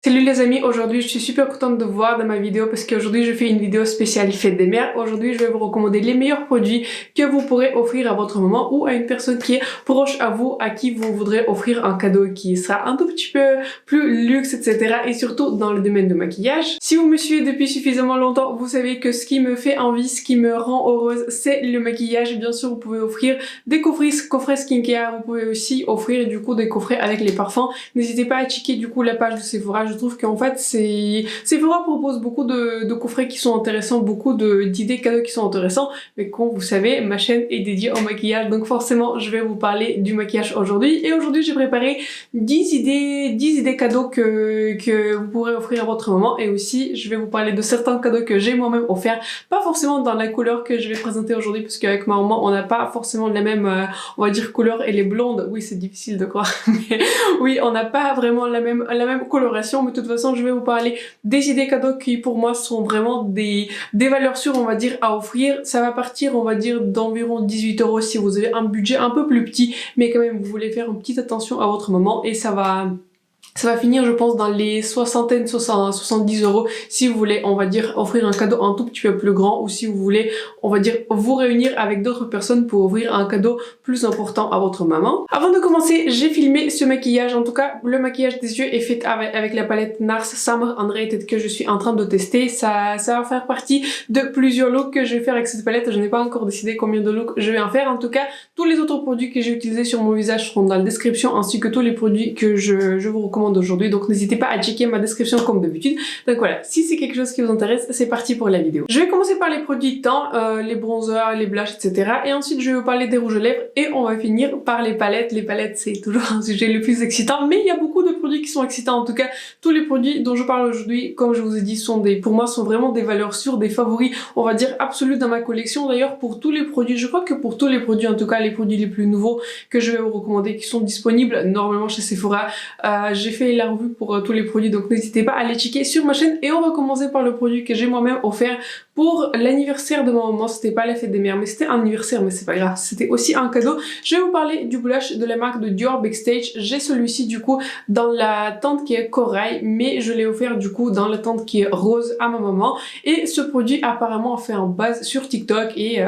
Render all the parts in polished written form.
Salut les amis, aujourd'hui je suis super contente de vous voir dans ma vidéo parce qu'aujourd'hui je fais une vidéo spéciale fête des mères. Aujourd'hui je vais vous recommander les meilleurs produits que vous pourrez offrir à votre maman ou à une personne qui est proche à vous, à qui vous voudrez offrir un cadeau qui sera un tout petit peu plus luxe, etc. Et surtout dans le domaine de maquillage. Si vous me suivez depuis suffisamment longtemps, vous savez que ce qui me fait envie, ce qui me rend heureuse, c'est le maquillage. Bien sûr, vous pouvez offrir des coffrets skincare, vous pouvez aussi offrir du coup des coffrets avec les parfums. N'hésitez pas à checker du coup la page de Sephora. Je trouve qu'en fait Sephora propose beaucoup de coffrets qui sont intéressants, beaucoup d'idées cadeaux qui sont intéressants, mais comme vous savez, ma chaîne est dédiée au maquillage, donc forcément je vais vous parler du maquillage aujourd'hui. Et aujourd'hui j'ai préparé 10 idées cadeaux que vous pourrez offrir à votre maman, et aussi je vais vous parler de certains cadeaux que j'ai moi-même offerts, pas forcément dans la couleur que je vais présenter aujourd'hui, parce qu'avec ma maman on n'a pas forcément la même on va dire couleur. Elle est blonde, oui c'est difficile de croire, mais oui on n'a pas vraiment la même coloration. Mais de toute façon je vais vous parler des idées cadeaux qui pour moi sont vraiment des valeurs sûres, on va dire, à offrir. Ça va partir, on va dire, d'environ 18 € si vous avez un budget un peu plus petit, mais quand même vous voulez faire une petite attention à votre maman, et ça va finir, je pense, dans les 70 € si vous voulez, on va dire, offrir un cadeau un tout petit peu plus grand, ou si vous voulez, on va dire, vous réunir avec d'autres personnes pour offrir un cadeau plus important à votre maman. Avant de commencer, j'ai filmé ce maquillage. En tout cas, le maquillage des yeux est fait avec la palette NARS Summer Unrated que je suis en train de tester. Ça va faire partie de plusieurs looks que je vais faire avec cette palette. Je n'ai pas encore décidé combien de looks je vais en faire. En tout cas, tous les autres produits que j'ai utilisés sur mon visage seront dans la description, ainsi que tous les produits que je vous recommande aujourd'hui, donc n'hésitez pas à checker ma description comme d'habitude. Donc voilà, si c'est quelque chose qui vous intéresse, c'est parti pour la vidéo. Je vais commencer par les produits teints, les bronzers, les blushes, etc. Et ensuite je vais vous parler des rouges à lèvres, et on va finir par les palettes. Les palettes c'est toujours un sujet le plus excitant, mais il y a beaucoup de produits qui sont excitants. En tout cas, tous les produits dont je parle aujourd'hui, comme je vous ai dit, pour moi sont vraiment des valeurs sûres, des favoris, on va dire absolus dans ma collection. D'ailleurs pour tous les produits, je crois que pour tous les produits, en tout cas les produits les plus nouveaux que je vais vous recommander, qui sont disponibles normalement chez Sephora, j'ai fait la revue pour tous les produits, donc n'hésitez pas à les checker sur ma chaîne. Et on va commencer par le produit que j'ai moi-même offert pour l'anniversaire de ma maman. C'était pas la fête des mères, mais c'était un anniversaire, mais c'est pas grave, c'était aussi un cadeau. Je vais vous parler du blush de la marque de Dior Backstage. J'ai celui-ci du coup dans la teinte qui est corail, mais je l'ai offert du coup dans la teinte qui est rose à ma maman. Et ce produit apparemment a fait un buzz sur TikTok, et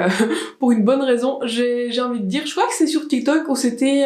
pour une bonne raison, j'ai envie de dire. Je crois que c'est sur TikTok, ou c'était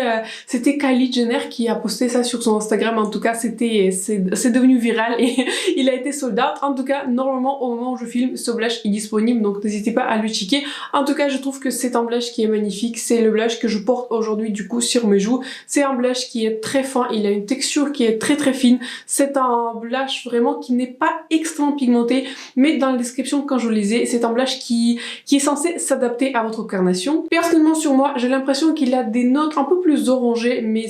Kylie Jenner qui a posté ça sur son Instagram. En tout cas c'est devenu viral et il a été sold out. En tout cas, normalement au moment où je filme, ce blush est disponible, donc n'hésitez pas à le checker. En tout cas, je trouve que c'est un blush qui est magnifique. C'est le blush que je porte aujourd'hui du coup sur mes joues. C'est un blush qui est très fin, il a une texture qui est très fine. C'est un blush vraiment qui n'est pas extrêmement pigmenté, mais dans la description quand je lisais, c'est un blush qui est censé s'adapter à votre carnation. Personnellement sur moi, j'ai l'impression qu'il a des notes un peu plus orangées, mais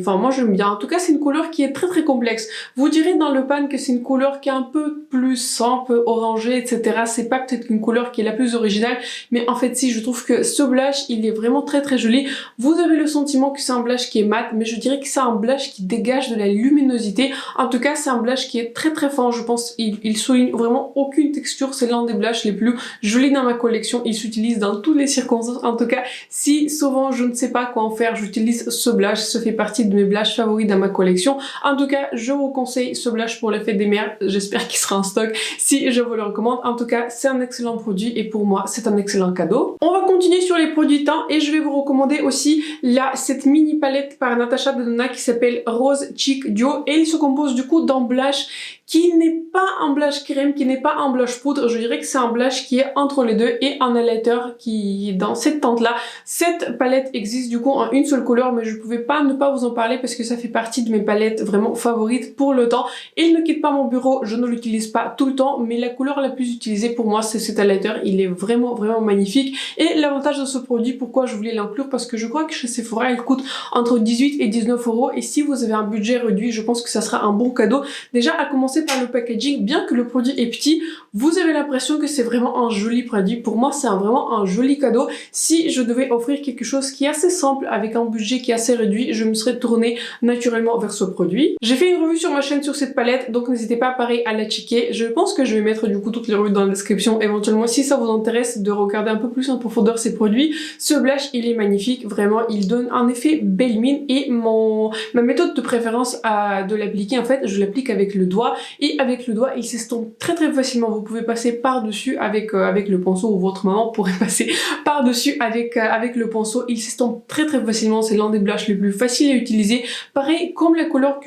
moi j'aime bien. En tout cas, c'est une couleur qui est très complexe. Vous direz dans le pan que c'est une couleur qui est un peu plus simple, orangée, etc. C'est pas peut-être une couleur qui est la plus originale, mais en fait si, je trouve que ce blush il est vraiment très joli. Vous avez le sentiment que c'est un blush qui est mat, mais je dirais que c'est un blush qui dégage de la luminosité. En tout cas, c'est un blush qui est très fin. Je pense il souligne vraiment aucune texture. C'est l'un des blushs les plus jolis dans ma collection. Il s'utilise dans toutes les circonstances. En tout cas, si souvent je ne sais pas quoi en faire, j'utilise ce blush. Ça fait partie de mes blushs favoris dans ma collection. En tout cas, je vous conseille ce blush pour la fête des mères. J'espère qu'il sera en stock si je vous le recommande. En tout cas, c'est un excellent produit, et pour moi, c'est un excellent cadeau. On va continuer sur les produits teints, et je vais vous recommander aussi cette mini palette par Natasha Denona qui s'appelle Rose Cheek Duo, et il se compose du coup d'un blush qui n'est pas un blush crème, qui n'est pas un blush poudre. Je dirais que c'est un blush qui est entre les deux, et un highlighter qui est dans cette teinte là. Cette palette existe du coup en une seule couleur, mais je pouvais pas ne pas vous en parler parce que ça fait partie de mes palettes vraiment favorites pour le temps. Il ne quitte pas mon bureau, je ne l'utilise pas tout le temps, mais la couleur la plus utilisée pour moi c'est cet highlighter. Il est vraiment magnifique, et l'avantage de ce produit, pourquoi je voulais l'inclure, parce que je crois que chez Sephora il coûte entre 18 et 19 €, et si vous avez un budget réduit, je pense que ça sera un bon cadeau. Déjà à commencer par le packaging, bien que le produit est petit, vous avez l'impression que c'est vraiment un joli produit. Pour moi c'est vraiment un joli cadeau. Si je devais offrir quelque chose qui est assez simple avec un budget qui est assez réduit, je me serais tournée naturellement vers ce produit. J'ai fait une revue sur ma chaîne sur cette palette, donc n'hésitez pas pareil à la checker. Je pense que je vais mettre du coup toutes les revues dans la description éventuellement si ça vous intéresse de regarder un peu plus en profondeur ces produits. Ce blush il est magnifique, vraiment il donne un effet belle mine et ma méthode de préférence de l'appliquer en fait, je l'applique avec le doigt et avec le doigt il s'estompe très facilement. Vous pouvez passer par-dessus avec le pinceau ou votre maman pourrait passer par-dessus avec le pinceau, il s'estompe très facilement, c'est l'un des blushs les plus faciles à utiliser. Pareil comme la couleur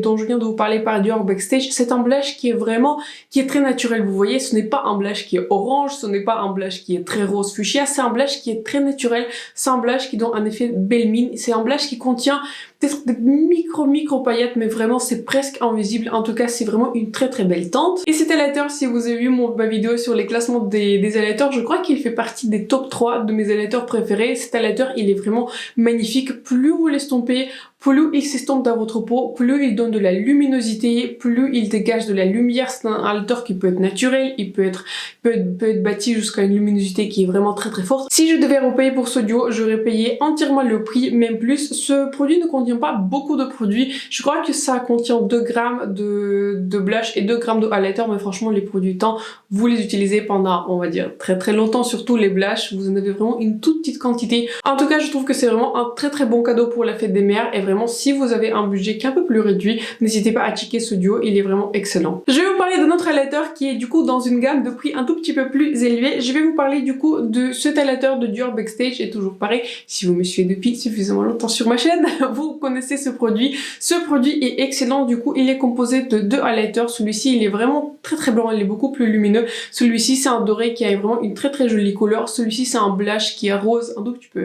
dont je viens de vous parler par Dior Backstage, c'est un blush qui est très naturel, vous voyez, ce n'est pas un blush qui est orange, ce n'est pas un blush qui est très rose fuchsia, c'est un blush qui est très naturel, c'est un blush qui donne un effet belle mine, c'est un blush qui contient peut-être des micro paillettes, mais vraiment c'est presque invisible. En tout cas c'est vraiment une très belle teinte. Et cet highlighter, si vous avez vu ma vidéo sur les classements des highlighters, je crois qu'il fait partie des top 3 de mes highlighters préférés. Cet highlighter il est vraiment magnifique, plus vous l'estompez, plus il s'estompe dans votre peau, plus il donne de la luminosité, plus il dégage de la lumière. C'est un highlighter qui peut être naturel, il peut être bâti jusqu'à une luminosité qui est vraiment très forte. Si je devais repayer pour ce duo, j'aurais payé entièrement le prix, même plus. Ce produit ne contient pas beaucoup de produits. Je crois que ça contient 2 grammes de blush et 2 grammes de highlighter, mais franchement les produits temps, vous les utilisez pendant, on va dire, très longtemps, surtout les blushs, vous en avez vraiment une toute petite quantité. En tout cas, je trouve que c'est vraiment un très bon cadeau pour la fête des mères et vraiment si vous avez un budget qui est un peu plus réduit, n'hésitez pas à checker ce duo, il est vraiment excellent. Je vais vous parler d'un autre highlighter qui est du coup dans une gamme de prix un tout petit peu plus élevée. Je vais vous parler du coup de cet highlighter de Dior Backstage et toujours pareil, si vous me suivez depuis suffisamment longtemps sur ma chaîne, vous connaissez ce produit. Ce produit est excellent, du coup il est composé de 2 highlighters. Celui-ci il est vraiment très blanc, il est beaucoup plus lumineux. Celui-ci c'est un doré qui a vraiment une très jolie couleur. Celui-ci c'est un blush qui est rose, un petit peu...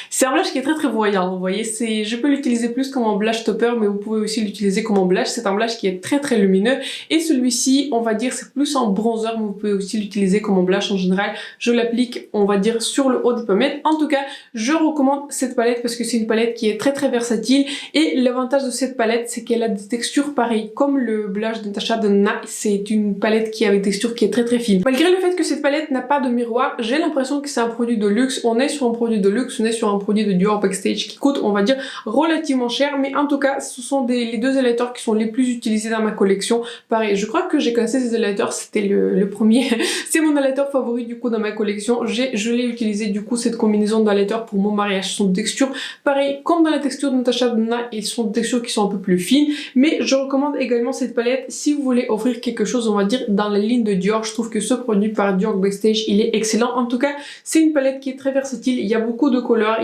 C'est un blush qui est très voyant, vous voyez. Je peux l'utiliser plus comme un blush topper, mais vous pouvez aussi l'utiliser comme un blush. C'est un blush qui est très lumineux. Et celui-ci, on va dire, c'est plus un bronzer, mais vous pouvez aussi l'utiliser comme un blush en général. Je l'applique, on va dire, sur le haut des pommettes. En tout cas, je recommande cette palette parce que c'est une palette qui est très versatile. Et l'avantage de cette palette, c'est qu'elle a des textures pareilles. Comme le blush de Natasha Denona, c'est une palette qui a des textures qui est très fine. Malgré le fait que cette palette n'a pas de miroir, j'ai l'impression que c'est un produit de luxe. On est sur un produit de luxe, on est sur un produit de Dior Backstage qui coûte, on va dire, relativement cher. Mais en tout cas, ce sont les 2 highlighters qui sont les plus utilisés dans ma collection. Pareil, je crois que j'ai classé ces highlighters, c'était le premier. C'est mon highlighter favori du coup dans ma collection. Je l'ai utilisé du coup cette combinaison d'highlighters pour mon mariage. Ce sont des textures pareil comme dans la texture de Natasha Denona, ils sont des textures qui sont un peu plus fines. Mais je recommande également cette palette si vous voulez offrir quelque chose, on va dire, dans la ligne de Dior. Je trouve que ce produit par Dior Backstage, il est excellent. En tout cas, c'est une palette qui est très versatile. Il y a beaucoup de couleurs.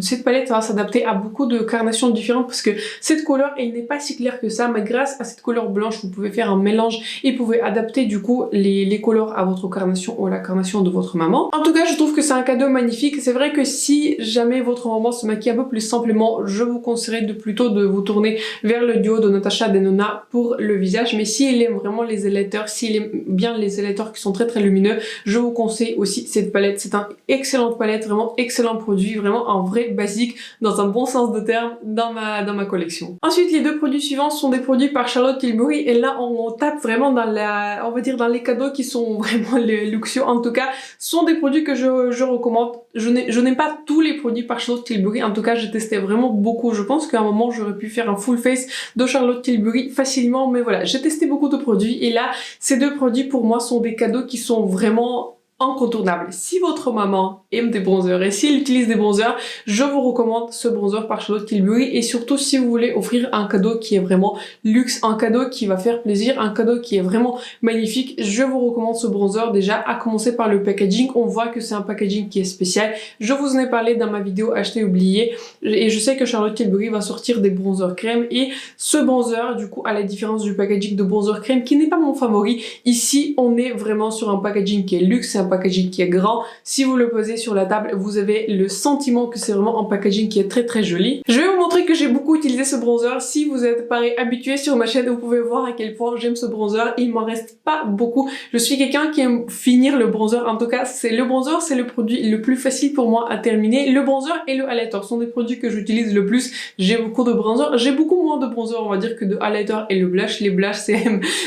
Cette palette va s'adapter à beaucoup de carnations différentes parce que cette couleur, elle n'est pas si claire que ça. Mais grâce à cette couleur blanche, vous pouvez faire un mélange et vous pouvez adapter du coup les couleurs à votre carnation ou à la carnation de votre maman. En tout cas, je trouve que c'est un cadeau magnifique. C'est vrai que si jamais votre maman se maquille un peu plus simplement, je vous conseillerais plutôt de vous tourner vers le duo de Natasha Denona pour le visage. Mais si elle aime vraiment les highlighters, si elle aime bien les highlighters qui sont très lumineux, je vous conseille aussi cette palette. C'est une excellente palette, vraiment excellent produit, vraiment un vrai basique dans un bon sens de terme dans ma collection. Ensuite, les 2 produits suivants sont des produits par Charlotte Tilbury et là on tape vraiment dans on va dire dans les cadeaux qui sont vraiment les luxueux. En tout cas, ce sont des produits que je recommande. Je n'aime pas tous les produits par Charlotte Tilbury. En tout cas, j'ai testé vraiment beaucoup. Je pense qu'à un moment, j'aurais pu faire un full face de Charlotte Tilbury facilement. Mais voilà, j'ai testé beaucoup de produits. Et là, ces 2 produits, pour moi, sont des cadeaux qui sont vraiment incontournable. Si votre maman aime des bronzers et s'il utilise des bronzers, je vous recommande ce bronzer par Charlotte Tilbury et surtout si vous voulez offrir un cadeau qui est vraiment luxe, un cadeau qui va faire plaisir, un cadeau qui est vraiment magnifique, je vous recommande ce bronzer déjà à commencer par le packaging. On voit que c'est un packaging qui est spécial. Je vous en ai parlé dans ma vidéo acheter oublié et je sais que Charlotte Tilbury va sortir des bronzers crème et ce bronzer du coup à la différence du packaging de bronzer crème qui n'est pas mon favori, ici on est vraiment sur un packaging qui est luxe, c'est un packaging qui est grand. Si vous le posez sur la table, vous avez le sentiment que c'est vraiment un packaging qui est très joli. Je vais vous montrer que j'ai beaucoup utilisé ce bronzer. Si vous êtes pareil habitué sur ma chaîne, vous pouvez voir à quel point j'aime ce bronzer. Il m'en reste pas beaucoup. Je suis quelqu'un qui aime finir le bronzer. En tout cas, le bronzer, c'est le produit le plus facile pour moi à terminer. Le bronzer et le highlighter sont des produits que j'utilise le plus. J'ai beaucoup de bronzer. J'ai beaucoup moins de bronzer, on va dire, que de highlighter et le blush. Les blushs,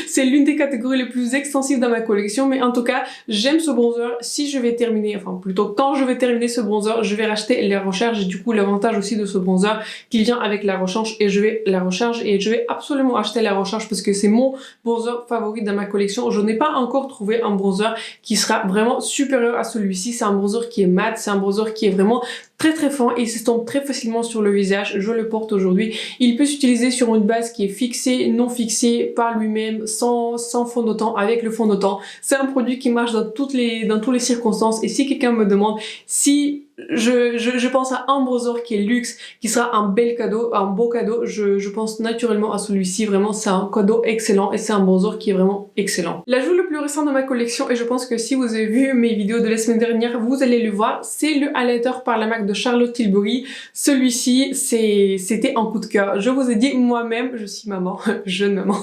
c'est l'une des catégories les plus extensives dans ma collection. Mais en tout cas, j'aime ce bronzer bronzer, si je vais terminer, enfin plutôt quand je vais terminer ce bronzer, je vais racheter la recharge et du coup l'avantage aussi de ce bronzer qui vient avec la recharge et je vais absolument acheter la recharge parce que c'est mon bronzer favori dans ma collection. Je n'ai pas encore trouvé un bronzer qui sera vraiment supérieur à celui-ci. C'est un bronzer qui est mat, c'est un bronzer qui est vraiment très très fin et il s'estompe très facilement sur le visage. Je le porte aujourd'hui. Il peut s'utiliser sur une base qui est fixée, non fixée, par lui-même, sans fond de teint, avec le fond de teint. C'est un produit qui marche dans toutes les circonstances et si quelqu'un me demande si je pense à un bronzer qui est luxe, qui sera un bel cadeau, un beau cadeau, je pense naturellement à celui-ci. Vraiment, c'est un cadeau excellent et c'est un bronzer qui est vraiment excellent. L'ajout le plus récent de ma collection, et je pense que si vous avez vu mes vidéos de la semaine dernière, vous allez le voir, c'est le highlighter par la marque de Charlotte Tilbury. Celui-ci, c'était un coup de cœur. Je vous ai dit, moi-même, je suis maman, jeune maman.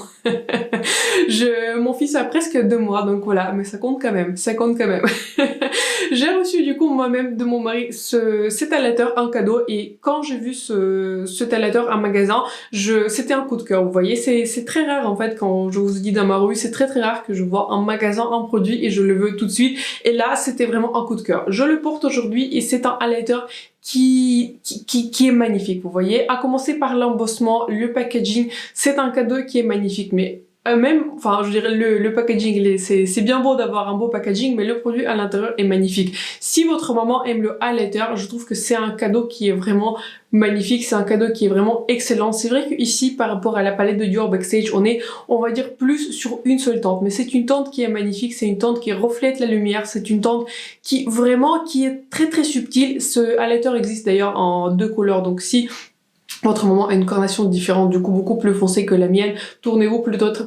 Mon fils a presque 2 mois, donc voilà, mais ça compte quand même, ça compte quand même. J'ai reçu du coup moi-même de mon mari cet highlighter en cadeau et quand j'ai vu cet highlighter en magasin, c'était un coup de cœur, vous voyez, c'est très rare en fait quand je vous dis dans ma rue, c'est très rare que je vois en magasin un produit et je le veux tout de suite et là c'était vraiment un coup de cœur. Je le porte aujourd'hui et c'est un highlighter qui est magnifique, vous voyez, à commencer par l'embossement, le packaging, c'est un cadeau qui est magnifique, mais même, enfin je dirais le packaging, c'est bien beau d'avoir un beau packaging, mais le produit à l'intérieur est magnifique. Si votre maman aime le highlighter, je trouve que c'est un cadeau qui est vraiment magnifique, c'est un cadeau qui est vraiment excellent. C'est vrai que ici par rapport à la palette de Dior Backstage, on va dire plus sur une seule teinte, mais c'est une teinte qui est magnifique, c'est une teinte qui reflète la lumière, c'est une teinte qui est très subtile. Ce highlighter existe d'ailleurs en 2 couleurs, donc si votre maman a une carnation différente, du coup beaucoup plus foncée que la mienne, tournez-vous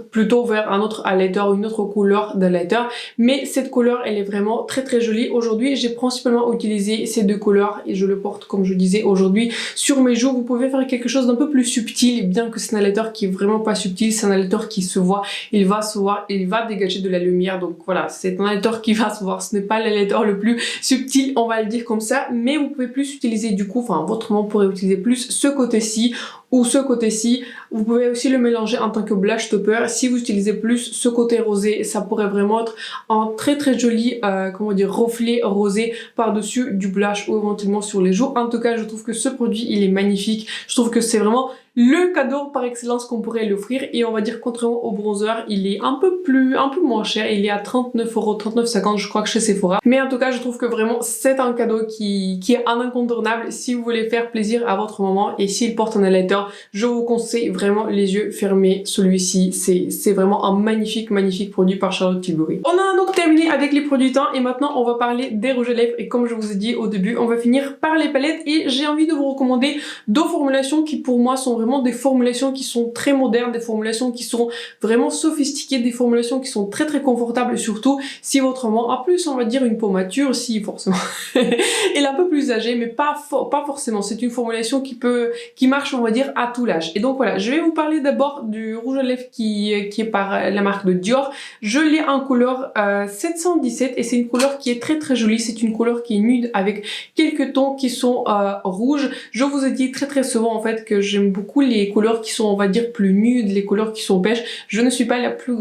plutôt vers un autre highlighter ou une autre couleur d'highlighter. Mais cette couleur, elle est vraiment très jolie. Aujourd'hui, j'ai principalement utilisé ces 2 couleurs et je le porte, comme je disais, aujourd'hui sur mes joues. Vous pouvez faire quelque chose d'un peu plus subtil, bien que c'est un highlighter qui est vraiment pas subtil, c'est un highlighter qui se voit, il va dégager de la lumière. Donc voilà, c'est un highlighter qui va se voir. Ce n'est pas l'highlighter le plus subtil, on va le dire comme ça, mais vous pouvez plus utiliser du coup, enfin votre maman pourrait utiliser plus ce côté-ci ou ce côté-ci. Vous pouvez aussi le mélanger en tant que blush topper. Si vous utilisez plus ce côté rosé, ça pourrait vraiment être un très joli comment dire, reflet rosé par-dessus du blush ou éventuellement sur les joues. En tout cas, je trouve que ce produit, il est magnifique. Je trouve que c'est vraiment le cadeau par excellence qu'on pourrait l'offrir et on va dire contrairement au bronzer, il est un peu moins cher, il est à 39 €, 39,50 je crois que chez Sephora. Mais en tout cas, je trouve que vraiment c'est un cadeau qui est un incontournable si vous voulez faire plaisir à votre maman et s'il porte un highlighter, je vous conseille vraiment les yeux fermés. Celui-ci, c'est vraiment un magnifique produit par Charlotte Tilbury. On a donc terminé avec les produits teints et maintenant on va parler des rouges à lèvres et comme je vous ai dit au début, on va finir par les palettes et j'ai envie de vous recommander 2 formulations qui pour moi sont vraiment des formulations qui sont très modernes, des formulations qui sont vraiment sophistiquées, des formulations qui sont très confortables et surtout si votre maman a plus on va dire une peau mature, si forcément elle est un peu plus âgée mais pas forcément, c'est une formulation qui marche on va dire à tout l'âge. Et donc voilà, je vais vous parler d'abord du rouge à lèvres qui est par la marque de Dior. Je l'ai en couleur 717 et c'est une couleur qui est très jolie, c'est une couleur qui est nude avec quelques tons qui sont rouges. Je vous ai dit très souvent en fait que j'aime beaucoup les couleurs qui sont on va dire plus nudes, les couleurs qui sont beige. Je ne suis pas la plus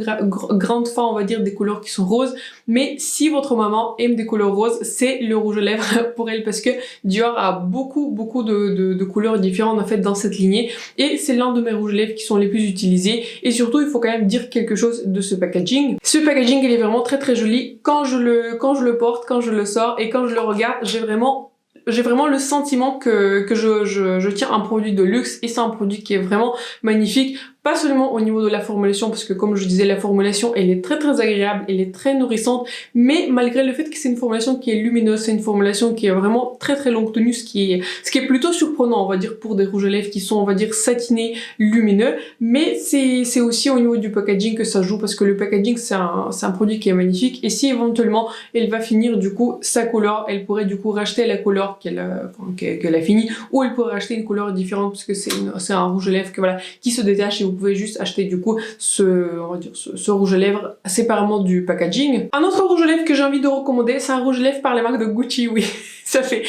grande fan on va dire des couleurs qui sont roses, mais si votre maman aime des couleurs roses, c'est le rouge à lèvres pour elle parce que Dior a beaucoup de couleurs différentes en fait dans cette lignée et c'est l'un de mes rouges à lèvres qui sont les plus utilisés et surtout il faut quand même dire quelque chose de ce packaging. Ce packaging il est vraiment très joli. Quand je le porte, quand je le sors et quand je le regarde, j'ai vraiment le sentiment que je tiens un produit de luxe et c'est un produit qui est vraiment magnifique. Pas seulement au niveau de la formulation, parce que comme je disais, la formulation elle est très agréable, elle est très nourrissante, mais malgré le fait que c'est une formulation qui est lumineuse, c'est une formulation qui est vraiment très longue tenue, ce qui est plutôt surprenant, on va dire, pour des rouges à lèvres qui sont, on va dire, satinés, lumineux, mais c'est aussi au niveau du packaging que ça joue, parce que le packaging c'est un produit qui est magnifique, et si éventuellement elle va finir du coup sa couleur, elle pourrait du coup racheter la couleur qu'elle a fini, ou elle pourrait racheter une couleur différente, parce que c'est un rouge à lèvres que, voilà, qui se détache et vous pouvez juste acheter du coup on va dire ce rouge à lèvres séparément du packaging. Un autre rouge à lèvres que j'ai envie de recommander, c'est un rouge à lèvres par la marque de Gucci, oui. Ça fait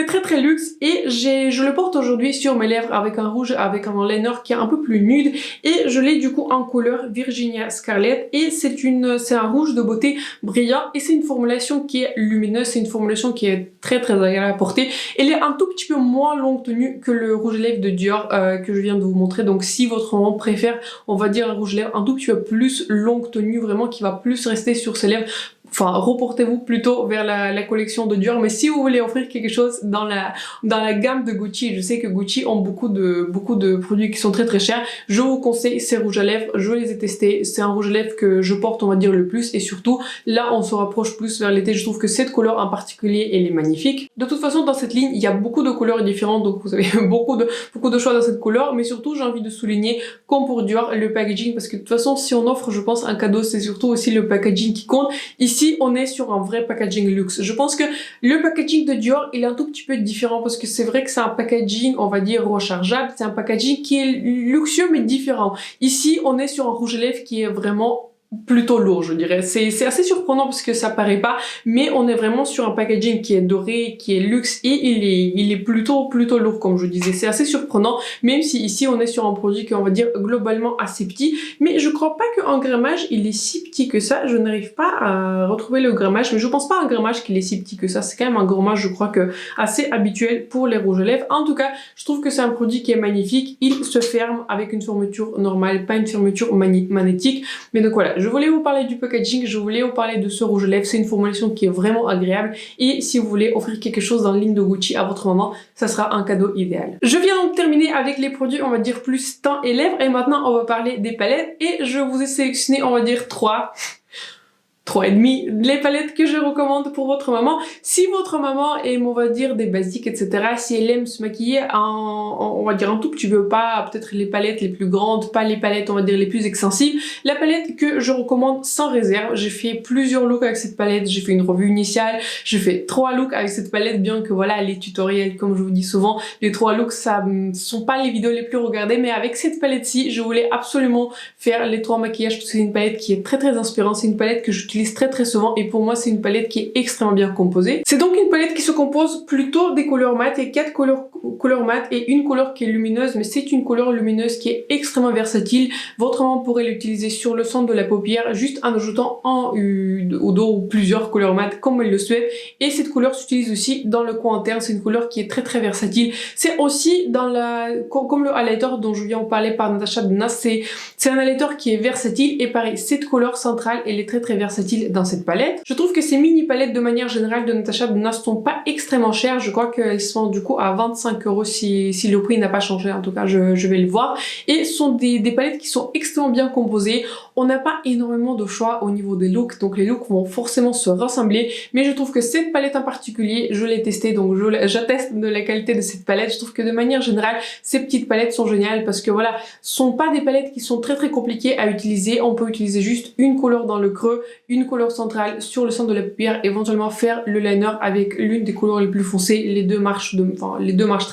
très très luxe et je le porte aujourd'hui sur mes lèvres avec un rouge, avec un liner qui est un peu plus nude et je l'ai du coup en couleur Virginia Scarlet et c'est un rouge de beauté brillant et c'est une formulation qui est lumineuse, c'est une formulation qui est très très agréable à porter. Elle est un tout petit peu moins longue tenue que le rouge à lèvres de Dior que je viens de vous montrer, donc si votre maman préfère, on va dire un rouge à lèvres un tout petit peu plus longue tenue, vraiment qui va plus rester sur ses lèvres, enfin reportez-vous plutôt vers la collection de Dior. Mais si vous voulez offrir quelque chose dans la gamme de Gucci, je sais que Gucci ont beaucoup de produits qui sont très très chers, je vous conseille ces rouges à lèvres, je les ai testés, c'est un rouge à lèvres que je porte on va dire le plus et surtout là on se rapproche plus vers l'été, je trouve que cette couleur en particulier elle est magnifique. De toute façon dans cette ligne il y a beaucoup de couleurs différentes donc vous avez beaucoup de choix dans cette couleur, mais surtout j'ai envie de souligner comme pour Dior le packaging, parce que de toute façon si on offre je pense un cadeau c'est surtout aussi le packaging qui compte. Ici on est sur un vrai packaging luxe. Je pense que le packaging de Dior il est un tout petit peu différent parce que c'est vrai que c'est un packaging on va dire rechargeable, c'est un packaging qui est luxueux mais différent. Ici on est sur un rouge à lèvres qui est vraiment plutôt lourd je dirais, c'est assez surprenant parce que ça paraît pas, mais on est vraiment sur un packaging qui est doré, qui est luxe et il est plutôt lourd comme je disais, c'est assez surprenant même si ici on est sur un produit qu'on va dire globalement assez petit, mais je crois pas qu'en grammage il est si petit que ça, je n'arrive pas à retrouver le grammage, mais je pense pas en grammage qu'il est si petit que ça, c'est quand même un grammage je crois que assez habituel pour les rouges à lèvres. En tout cas je trouve que c'est un produit qui est magnifique, il se ferme avec une fermeture normale, pas une fermeture magnétique, mais donc voilà, je voulais vous parler du packaging, je voulais vous parler de ce rouge à lèvres, c'est une formulation qui est vraiment agréable et si vous voulez offrir quelque chose dans la ligne de Gucci à votre maman, ça sera un cadeau idéal. Je viens donc terminer avec les produits on va dire plus teint et lèvres et maintenant on va parler des palettes et je vous ai sélectionné on va dire 3,5 les palettes que je recommande pour votre maman. Si votre maman aime on va dire des basiques etc, si elle aime se maquiller on va dire un tout petit peu, pas peut-être les palettes les plus grandes, pas les palettes on va dire les plus extensives, la palette que je recommande sans réserve, j'ai fait plusieurs looks avec cette palette, j'ai fait une revue initiale, j'ai fait 3 looks avec cette palette, bien que voilà les tutoriels comme je vous dis souvent, les 3 looks ça sont pas les vidéos les plus regardées, mais avec cette palette-ci je voulais absolument faire les 3 maquillages parce que c'est une palette qui est très très inspirante, c'est une palette que j'utilise très souvent et pour moi c'est une palette qui est extrêmement bien composée. C'est donc une palette qui se compose plutôt des couleurs mat, et 4 couleurs mat et une couleur qui est lumineuse, mais c'est une couleur lumineuse qui est extrêmement versatile. Votre maman pourrait l'utiliser sur le centre de la paupière juste en ajoutant au dos ou plusieurs couleurs mat comme elle le souhaite, et cette couleur s'utilise aussi dans le coin interne, c'est une couleur qui est très versatile. C'est aussi dans comme le highlighter dont je viens de parler par Natasha Denona, c'est un highlighter qui est versatile et pareil cette couleur centrale elle est très versatile dans cette palette. Je trouve que ces mini palettes de manière générale de Natasha Denona sont pas extrêmement chères, je crois qu'elles sont du coup à 25 € si le prix n'a pas changé, en tout cas je vais le voir, et ce sont des palettes qui sont extrêmement bien composées. On n'a pas énormément de choix au niveau des looks, donc les looks vont forcément se ressembler, mais je trouve que cette palette en particulier, je l'ai testée, donc j'atteste de la qualité de cette palette. Je trouve que de manière générale, ces petites palettes sont géniales parce que voilà, ce sont pas des palettes qui sont très compliquées à utiliser, on peut utiliser juste une couleur dans le creux, une couleur centrale sur le centre de la paupière, éventuellement faire le liner avec l'une des couleurs les plus foncées, les deux marchent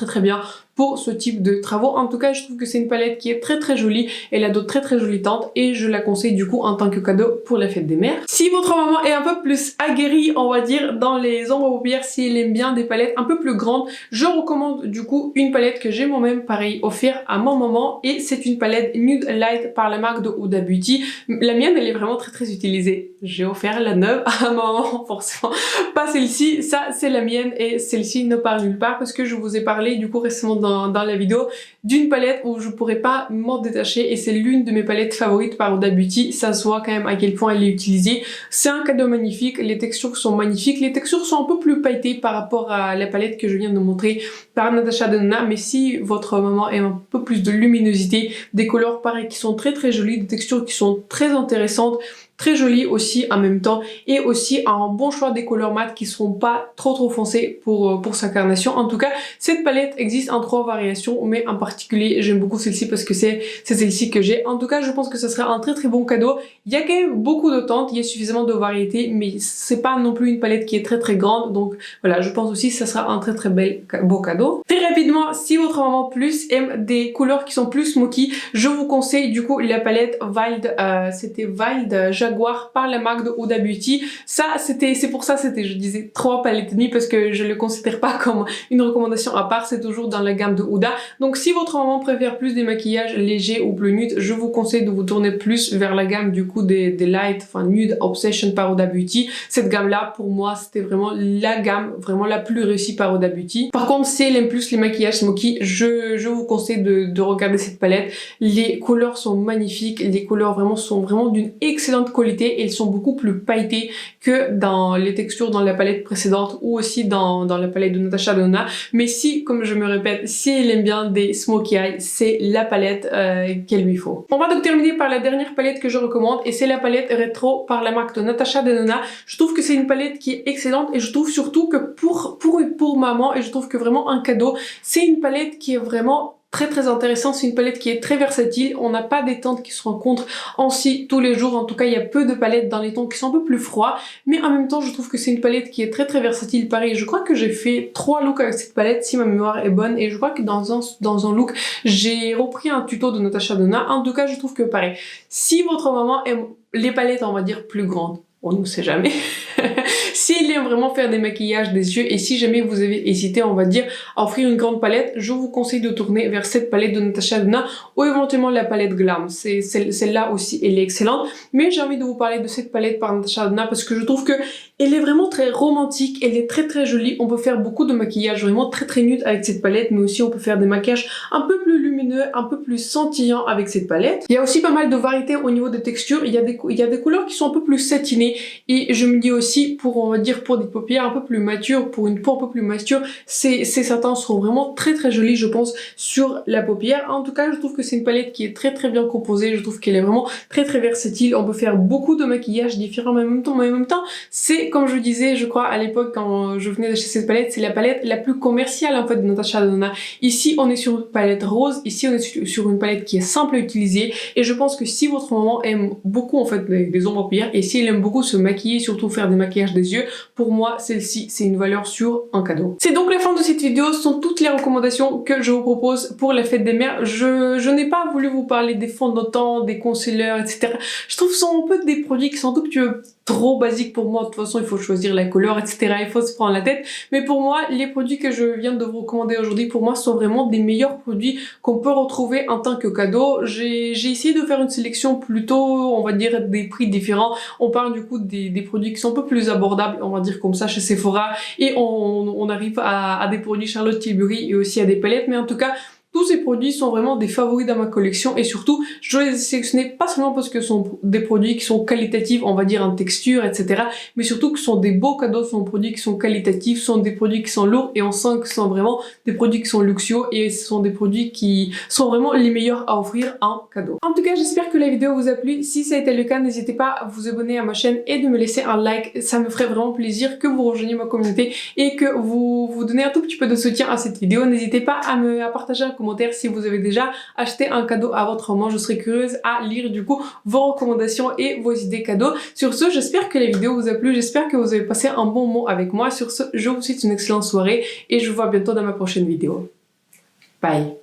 très bien pour ce type de travaux. En tout cas je trouve que c'est une palette qui est très jolie, elle a d'autres très jolies teintes et je la conseille du coup en tant que cadeau pour la fête des mères. Si votre maman est un peu plus aguerrie on va dire dans les ombres paupières, si elle aime bien des palettes un peu plus grandes, je recommande du coup une palette que j'ai moi-même pareil offert à ma maman, et c'est une palette Nude Light par la marque de Huda Beauty. La mienne elle est vraiment très utilisée, j'ai offert la neuve à ma maman forcément, pas celle-ci, ça c'est la mienne et celle-ci ne part nulle part parce que je vous ai parlé du coup récemment dans la vidéo d'une palette où je pourrais pas m'en détacher et c'est l'une de mes palettes favorites par Huda Beauty. Ça se voit quand même à quel point elle est utilisée. C'est un cadeau magnifique, les textures sont magnifiques, les textures sont un peu plus pailletées par rapport à la palette que je viens de montrer par Natasha Denona, mais si votre maman aime un peu plus de luminosité, des couleurs pareil qui sont très jolies, des textures qui sont très intéressantes, très jolies aussi en même temps, et aussi un bon choix des couleurs mat qui seront pas trop foncées pour sa carnation. En tout cas cette palette existe en 3 variations, mais en particulier particulier, j'aime beaucoup celle-ci parce que c'est celle-ci que j'ai. En tout cas, je pense que ça sera un très très bon cadeau. Il y a quand même beaucoup de teintes, il y a suffisamment de variétés, mais c'est pas non plus une palette qui est très très grande. Donc voilà, je pense aussi que ça sera un très très beau cadeau. Très rapidement, si votre maman plus aime des couleurs qui sont plus smoky, je vous conseille du coup la palette Wild, c'était Wild Jaguar par la marque de Huda Beauty. Ça, c'est pour ça, je disais 3 palettes et demie parce que je le considère pas comme une recommandation à part, c'est toujours dans la gamme de Huda. Donc si votre maman préfère plus des maquillages légers ou plus nude, je vous conseille de vous tourner plus vers la gamme du coup des light, enfin nude obsession par Huda Beauty. Cette gamme là, pour moi, c'était vraiment la gamme vraiment la plus réussie par Huda Beauty. Par contre, si elle aime plus les maquillages smoky, je vous conseille de regarder cette palette. Les couleurs sont magnifiques, les couleurs sont vraiment d'une excellente qualité et elles sont beaucoup plus pailletées que dans les textures dans la palette précédente ou aussi dans la palette de Natasha Denona. Mais si, comme je me répète, si elle aime bien des smoky eyes, c'est la palette qu'elle lui faut. On va donc terminer par la dernière palette que je recommande et c'est la palette Retro par la marque de Natasha Denona. Je trouve que c'est une palette qui est excellente et je trouve surtout que pour maman, et je trouve que vraiment un cadeau, c'est une palette qui est vraiment très très intéressant, c'est une palette qui est très versatile, on n'a pas des teintes qui se rencontrent ainsi tous les jours, en tout cas il y a peu de palettes dans les tons qui sont un peu plus froids, mais en même temps je trouve que c'est une palette qui est très très versatile. Pareil, je crois que j'ai fait 3 looks avec cette palette si ma mémoire est bonne et je crois que dans un look j'ai repris un tuto de Natasha Denona. En tout cas je trouve que pareil, si votre maman aime les palettes on va dire plus grandes, on ne sait jamais. Si elle aime vraiment faire des maquillages des yeux et si jamais vous avez hésité, on va dire, à offrir une grande palette, je vous conseille de tourner vers cette palette de Natasha Denona ou éventuellement la palette Glam. Celle-là aussi, elle est excellente. Mais j'ai envie de vous parler de cette palette par Natasha Denona parce que je trouve que elle est vraiment très romantique, elle est très très jolie. On peut faire beaucoup de maquillage vraiment très très nude avec cette palette, mais aussi on peut faire des maquillages un peu plus lumineux, un peu plus scintillants avec cette palette. Il y a aussi pas mal de variétés au niveau des textures. Il y a des couleurs qui sont un peu plus satinées et je me dis aussi on va dire pour des paupières un peu plus matures, pour une peau un peu plus mature, ces satins seront vraiment très très jolis je pense sur la paupière. En tout cas je trouve que c'est une palette qui est très très bien composée, je trouve qu'elle est vraiment très très versatile, on peut faire beaucoup de maquillages différents mais en même temps c'est comme je disais je crois à l'époque quand je venais d'acheter cette palette, c'est la palette la plus commerciale en fait de Natasha Denona. Ici on est sur une palette rose, ici on est sur une palette qui est simple à utiliser et je pense que si votre maman aime beaucoup en fait des ombres paupières et si elle aime beaucoup se maquiller, surtout faire des maquillages des yeux, pour moi celle-ci c'est une valeur sûre, un cadeau. C'est donc la fin de cette vidéo, ce sont toutes les recommandations que je vous propose pour la fête des mères. Je n'ai pas voulu vous parler des fonds de teint, des concealers, etc. Je trouve que ce sont un peu des produits qui sont un tout petit peu trop basiques pour moi. De toute façon il faut choisir la couleur, etc. Il faut se prendre la tête, mais pour moi les produits que je viens de vous recommander aujourd'hui pour moi sont vraiment des meilleurs produits qu'on peut retrouver en tant que cadeau. J'ai essayé de faire une sélection plutôt, on va dire, des prix différents. On parle du coup des produits qui sont un peu plus abordables, on va dire comme ça, chez Sephora, et on arrive à des produits Charlotte Tilbury et aussi à des palettes, mais en tout cas tous ces produits sont vraiment des favoris dans ma collection et surtout je les ai sélectionnés pas seulement parce que ce sont des produits qui sont qualitatifs, on va dire en texture, etc. mais surtout que ce sont des beaux cadeaux, ce sont des produits qui sont qualitatifs, ce sont des produits qui sont lourds et on sent que ce sont vraiment des produits qui sont luxueux et ce sont des produits qui sont vraiment les meilleurs à offrir en cadeau. En tout cas j'espère que la vidéo vous a plu, si ça a été le cas n'hésitez pas à vous abonner à ma chaîne et de me laisser un like, ça me ferait vraiment plaisir que vous rejoigniez ma communauté et que vous donnez un tout petit peu de soutien à cette vidéo. N'hésitez pas à partager un commentaire si vous avez déjà acheté un cadeau à votre maman. Je serais curieuse à lire du coup vos recommandations et vos idées cadeaux. Sur ce, j'espère que la vidéo vous a plu, j'espère que vous avez passé un bon moment avec moi. Sur ce, je vous souhaite une excellente soirée et je vous vois bientôt dans ma prochaine vidéo. Bye!